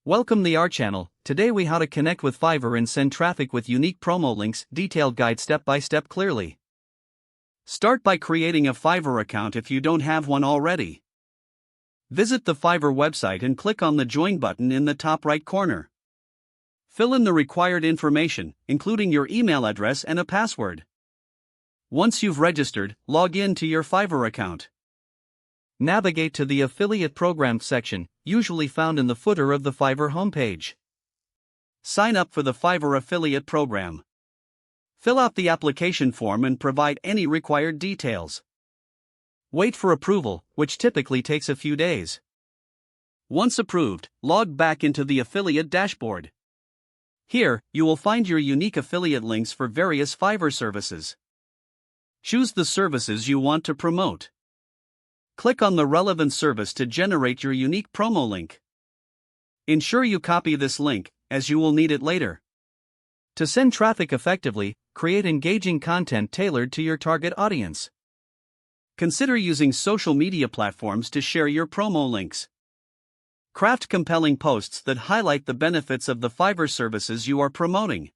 Welcome to our channel. Today we how to connect with Fiverr and send traffic with unique promo links, detailed guide step by step clearly. Start by creating a Fiverr account if you don't have one already. Visit the Fiverr website and click on the join button in the top right corner. Fill in the required information, including your email address and a password. Once you've registered, log in to your Fiverr account. Navigate to the Affiliate Program section, usually found in the footer of the Fiverr homepage. Sign up for the Fiverr Affiliate Program. Fill out the application form and provide any required details. Wait for approval, which typically takes a few days. Once approved, log back into the affiliate dashboard. Here, you will find your unique affiliate links for various Fiverr services. Choose the services you want to promote. Click on the relevant service to generate your unique promo link. Ensure you copy this link, as you will need it later. To send traffic effectively, create engaging content tailored to your target audience. Consider using social media platforms to share your promo links. Craft compelling posts that highlight the benefits of the Fiverr services you are promoting.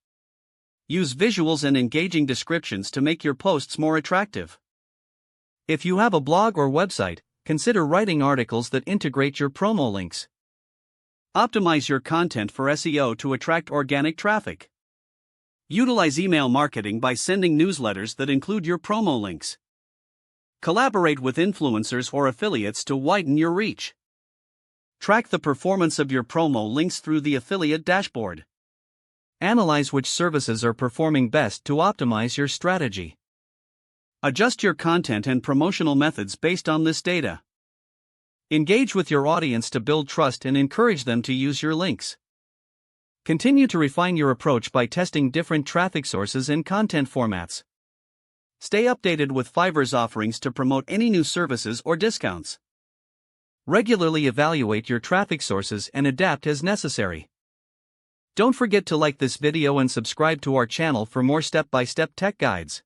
Use visuals and engaging descriptions to make your posts more attractive. If you have a blog or website, consider writing articles that integrate your promo links. Optimize your content for SEO to attract organic traffic. Utilize email marketing by sending newsletters that include your promo links. Collaborate with influencers or affiliates to widen your reach. Track the performance of your promo links through the affiliate dashboard. Analyze which services are performing best to optimize your strategy. Adjust your content and promotional methods based on this data. Engage with your audience to build trust and encourage them to use your links. Continue to refine your approach by testing different traffic sources and content formats. Stay updated with Fiverr's offerings to promote any new services or discounts. Regularly evaluate your traffic sources and adapt as necessary. Don't forget to like this video and subscribe to our channel for more step-by-step tech guides.